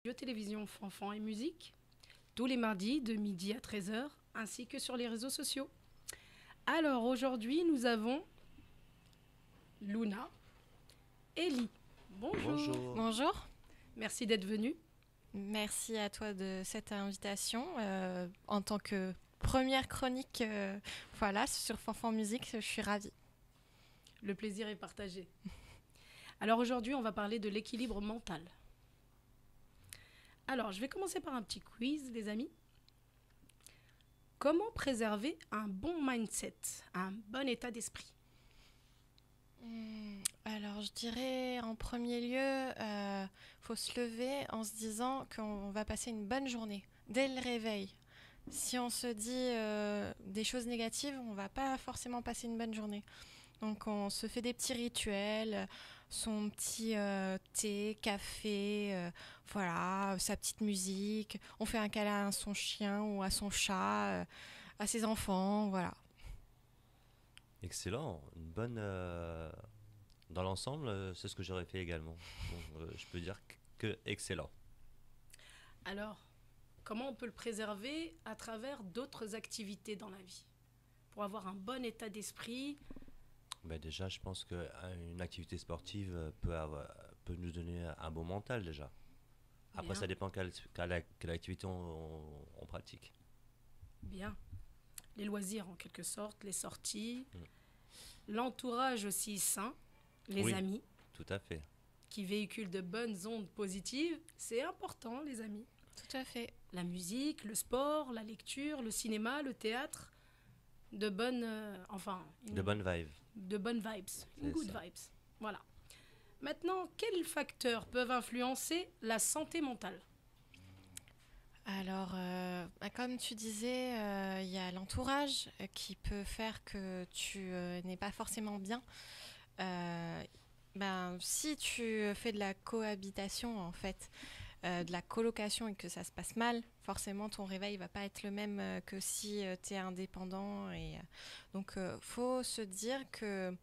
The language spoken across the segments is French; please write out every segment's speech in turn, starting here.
Radio-Télévision Fanfan et Musique, tous les mardis de midi à 13h, ainsi que sur les réseaux sociaux. Alors aujourd'hui, nous avons Luna et Lee. Bonjour. Bonjour. Bonjour, Merci d'être venus. merci à toi de cette invitation. En tant que première chronique sur Fanfan Musique, je suis ravie. Le plaisir est partagé. Alors aujourd'hui, on va parler de l'équilibre mental. Alors, je vais commencer par un petit quiz, les amis. Comment préserver un bon mindset, un bon état d'esprit? Alors, je dirais en premier lieu, faut se lever en se disant qu'on va passer une bonne journée dès le réveil. Si on se dit des choses négatives, on va pas forcément passer une bonne journée. Donc, on se fait des petits rituels, son petit thé, café, sa petite musique. On fait un câlin à son chien ou à son chat, à ses enfants, voilà. Excellent. Une bonne. Dans l'ensemble, c'est ce que j'aurais fait également. Donc, je peux dire que excellent. Alors, comment on peut le préserver à travers d'autres activités dans la vie? Pour avoir un bon état d'esprit. Ben déjà, je pense qu'une activité sportive peut nous donner un bon mental déjà. Après, Bien. ça dépend quelle activité on pratique. Bien. Les loisirs en quelque sorte, les sorties, l'entourage aussi sain, les Oui. amis Tout à fait. qui véhiculent de bonnes ondes positives, c'est important les amis. Tout à fait. La musique, le sport, la lecture, le cinéma, le théâtre, de bonnes, De bonnes vibes. de bonnes vibes, C'est good ça. vibes. Voilà. Maintenant, quels facteurs peuvent influencer la santé mentale? Alors, comme tu disais, il y a l'entourage qui peut faire que tu n'es pas forcément bien. Euh, Si tu fais de la cohabitation, en fait, de la colocation et que ça se passe mal, forcément ton réveil va pas être le même que si tu es indépendant. Donc, faut se dire que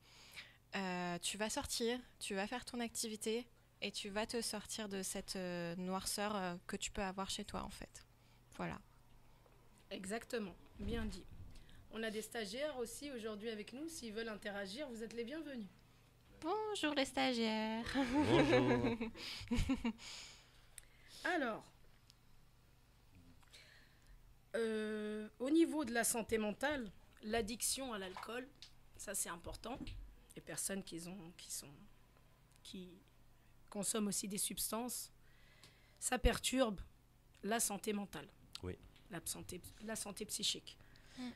tu vas sortir, tu vas faire ton activité et tu vas te sortir de cette noirceur que tu peux avoir chez toi, en fait. Voilà. Exactement, bien dit. On a des stagiaires aussi aujourd'hui avec nous. S'ils veulent interagir, vous êtes les bienvenus. Bonjour les stagiaires. Bonjour. Alors, au niveau de la santé mentale, l'addiction à l'alcool, ça c'est important. Les personnes qui consomment aussi des substances, ça perturbe la santé mentale. Oui. La santé psychique. Mm.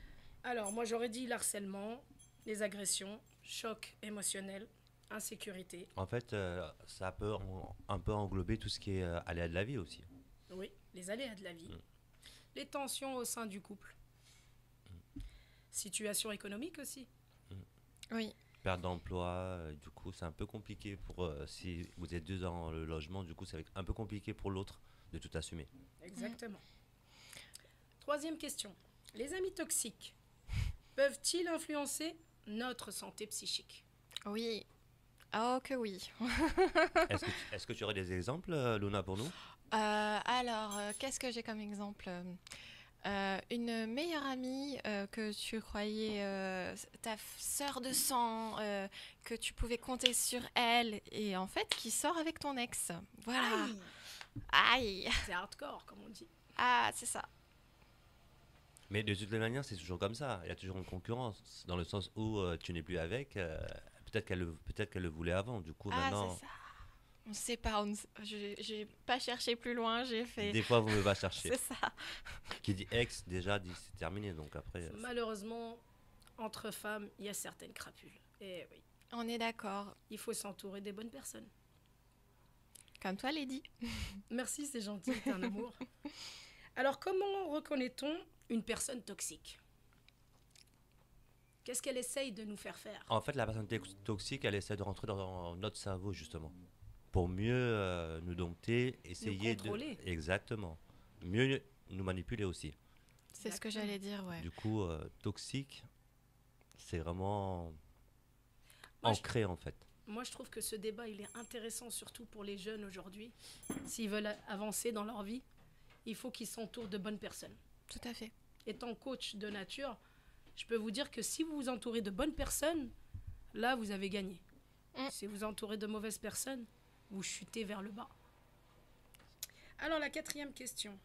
Alors, moi j'aurais dit l'harcèlement, les agressions, choc émotionnel, insécurité. En fait, ça peut un peu englober tout ce qui est aléa de la vie aussi. Oui, les aléas de la vie. Mm. Les tensions au sein du couple. Situation économique aussi. Oui, Perte d'emploi, du coup, c'est un peu compliqué pour si vous êtes deux dans le logement, du coup, c'est un peu compliqué pour l'autre de tout assumer. Exactement. Troisième question. Les amis toxiques peuvent-ils influencer notre santé psychique? oui. Oh que oui. Est-ce que tu aurais des exemples, Luna, pour nous? Qu'est-ce que j'ai comme exemple? Une meilleure amie que tu croyais ta sœur de sang, que tu pouvais compter sur elle, et en fait qui sort avec ton ex. Voilà. Aïe, Aïe. c'est hardcore, comme on dit. Ah, c'est ça. Mais de toutes les manières, c'est toujours comme ça. Il y a toujours une concurrence, dans le sens où tu n'es plus avec. Peut-être qu'elle le voulait avant. Du coup, Ah, maintenant, c'est ça. On ne sait pas. J'ai pas cherché plus loin. J'ai fait. des fois, vous me va chercher. C'est ça. Qui dit ex, déjà, dit c'est terminé. Donc après, Malheureusement, entre femmes, il y a certaines crapules. Et oui, On est d'accord. il faut s'entourer des bonnes personnes. Comme toi, Lady. Merci, c'est gentil, t'es un amour. Alors, comment reconnaît-on une personne toxique? Qu'est-ce qu'elle essaye de nous faire faire? en fait, la personne toxique, elle essaie de rentrer dans notre cerveau, justement. Pour mieux nous dompter, essayer de. contrôler. Exactement. Mieux nous manipuler aussi. C'est ce que Exactement. j'allais dire, ouais. Du coup, toxique, c'est vraiment Moi, je- ancré, en fait. moi, je trouve que ce débat, il est intéressant, surtout pour les jeunes aujourd'hui. S'ils veulent avancer dans leur vie, il faut qu'ils s'entourent de bonnes personnes. Tout à fait. Étant coach de nature, je peux vous dire que si vous vous entourez de bonnes personnes, là, vous avez gagné. Si vous entourez de mauvaises personnes, vous chutez vers le bas. Alors, la 4e question.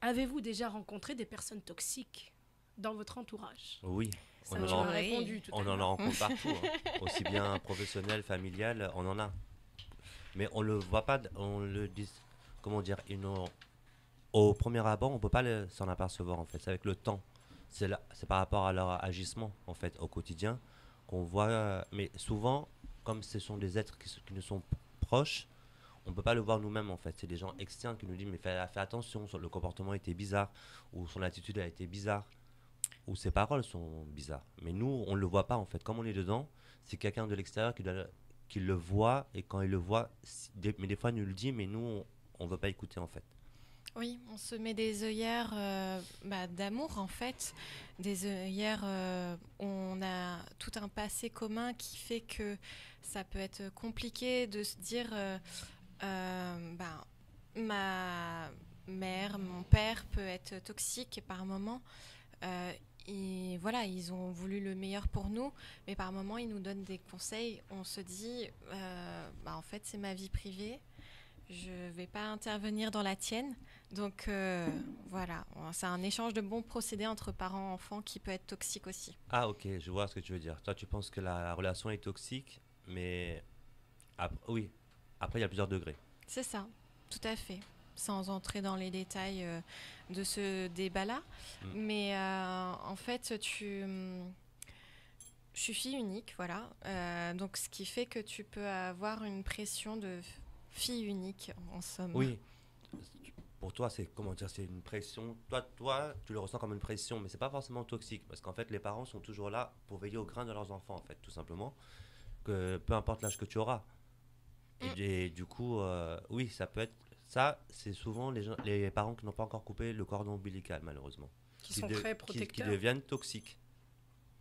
Avez-vous déjà rencontré des personnes toxiques dans votre entourage? Oui, Ça, on tu en, m'as répondu tout à on en l'heure. rencontre partout, hein. Aussi bien professionnel, familial, on en a. Mais on le voit pas, on le dit, comment dire, au premier abord, on peut pas s'en apercevoir en fait. C'est avec le temps. C'est par rapport à leur agissement en fait au quotidien qu'on voit. Mais souvent, comme ce sont des êtres qui nous sont proches, on peut pas le voir nous-mêmes en fait. C'est des gens externes qui nous disent mais fais attention, le comportement était bizarre ou son attitude a été bizarre ou ses paroles sont bizarres. Mais nous, on le voit pas en fait. Comme on est dedans, c'est quelqu'un de l'extérieur qui le voit et quand il le voit, mais des fois il nous le dit, mais nous on veut pas écouter en fait. Oui, on se met des œillères d'amour en fait, des œillères où on a tout un passé commun qui fait que ça peut être compliqué de se dire ma mère, mon père peut être toxique par moment. Et voilà, ils ont voulu le meilleur pour nous, mais par moment ils nous donnent des conseils. On se dit, en fait c'est ma vie privée. Je ne vais pas intervenir dans la tienne. Donc voilà, c'est un échange de bons procédés entre parents et enfants qui peut être toxique aussi. Ah ok, je vois ce que tu veux dire. Toi tu penses que la relation est toxique, mais oui, après il y a plusieurs degrés. C'est ça, tout à fait. Sans entrer dans les détails de ce débat-là. Mais en fait, je suis fille unique, voilà. Donc ce qui fait que tu peux avoir une pression de fille unique, en somme. Oui. Pour toi, c'est comment dire, c'est une pression. Toi, tu le ressens comme une pression, mais c'est pas forcément toxique, parce qu'en fait, les parents sont toujours là pour veiller au grain de leurs enfants, en fait, tout simplement. Que peu importe l'âge que tu auras. Et du coup, oui, ça peut être. Ça, c'est souvent les parents qui n'ont pas encore coupé le cordon ombilical, malheureusement. Qui sont très protecteurs. Qui deviennent toxiques.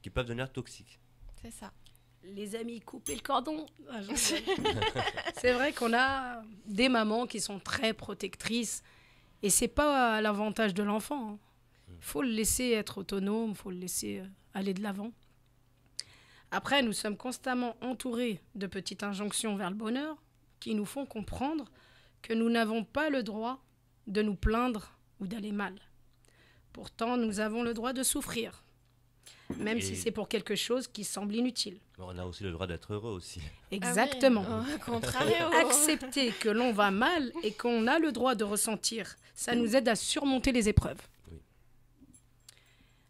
Qui peuvent devenir toxiques. C'est ça. Les amis, coupez le cordon. C'est vrai qu'on a des mamans qui sont très protectrices. Et c'est pas à l'avantage de l'enfant. Il faut le laisser être autonome, il faut le laisser aller de l'avant. Après, nous sommes constamment entourés de petites injonctions vers le bonheur qui nous font comprendre que nous n'avons pas le droit de nous plaindre ou d'aller mal. Pourtant, nous avons le droit de souffrir, même si c'est pour quelque chose qui semble inutile. On a aussi le droit d'être heureux aussi. Exactement. Ah oui, contrario. Accepter que l'on va mal et qu'on a le droit de ressentir, ça nous aide à surmonter les épreuves. Oui.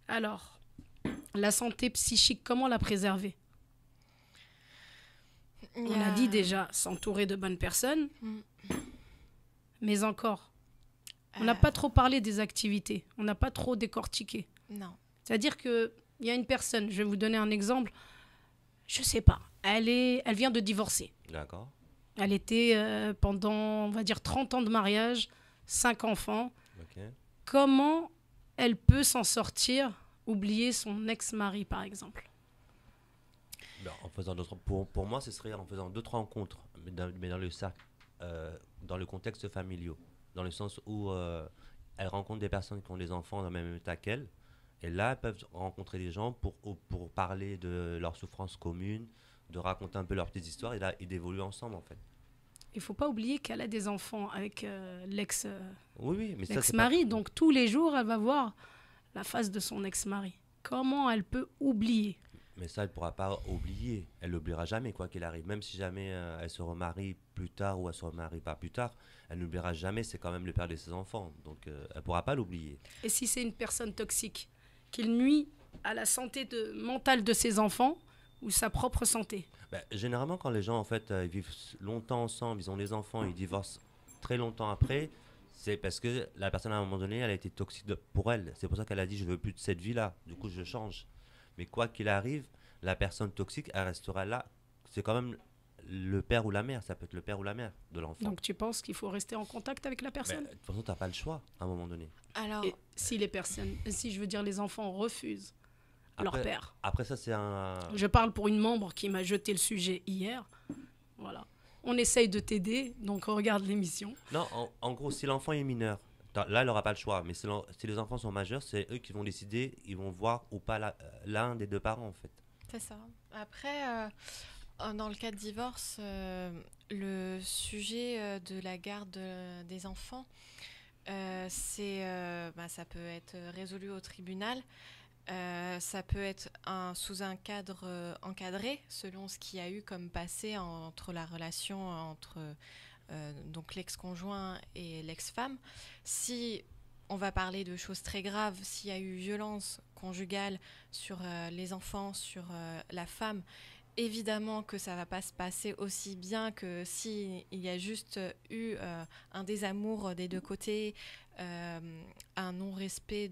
Alors, la santé psychique, comment la préserver? On a dit déjà s'entourer de bonnes personnes, mais encore, on n'a pas trop parlé des activités, on n'a pas trop décortiqué. Non. C'est-à-dire qu'il y a une personne, je vais vous donner un exemple, je sais pas, elle vient de divorcer. D'accord. Elle était pendant, on va dire, 30 ans de mariage, 5 enfants. Ok. Comment elle peut s'en sortir, oublier son ex-mari, par exemple? En faisant pour moi, ce serait en faisant d'autres rencontres, mais dans le cercle, dans le contexte familial, dans le sens où elle rencontre des personnes qui ont des enfants dans le même état qu'elle, et là, elles peuvent rencontrer des gens pour parler de leurs souffrances communes, de raconter un peu leurs petites histoires et d'évoluer ensemble, en fait. Il ne faut pas oublier qu'elle a des enfants avec Oui, mais ça, c'est l'ex-mari, pas... donc tous les jours, elle va voir la face de son ex-mari. Comment elle peut oublier? Mais ça, elle ne pourra pas oublier. Elle l'oubliera jamais, quoi qu'il arrive. Même si jamais elle se remarie plus tard ou elle se remarie pas plus tard, elle n'oubliera jamais, c'est quand même le père de ses enfants. Donc, elle ne pourra pas l'oublier. Et si c'est une personne toxique, qu'il nuit à la santé mentale de ses enfants ou sa propre santé? Généralement, quand les gens, en fait, ils vivent longtemps ensemble, ils ont des enfants, ils divorcent très longtemps après, c'est parce que la personne, à un moment donné, elle a été toxique pour elle. C'est pour ça qu'elle a dit, je veux plus de cette vie-là. Du coup, je change. Mais quoi qu'il arrive, la personne toxique, elle restera là. C'est quand même le père ou la mère. Ça peut être le père ou la mère de l'enfant. Donc tu penses qu'il faut rester en contact avec la personne? De toute façon, tu n'as pas le choix à un moment donné. Alors, Et si les enfants refusent leur Après, père. après ça, c'est un... Je parle pour une membre qui m'a jeté le sujet hier. Voilà. On essaye de t'aider, donc regarde l'émission. Non, en gros, si l'enfant est mineur, là, il n'aura pas le choix. Mais si les enfants sont majeurs, c'est eux qui vont décider, ils vont voir ou pas l'un des deux parents, en fait. C'est ça. Après, dans le cas de divorce, le sujet de la garde des enfants, ça peut être résolu au tribunal. Ça peut être sous un cadre encadré, selon ce qu'il y a eu comme passé entre la relation entre donc l'ex-conjoint et l'ex-femme. Si on va parler de choses très graves, s'il y a eu violence conjugale sur les enfants, sur la femme, évidemment que ça ne va pas se passer aussi bien que s'il y a juste eu un désamour des deux côtés, un non-respect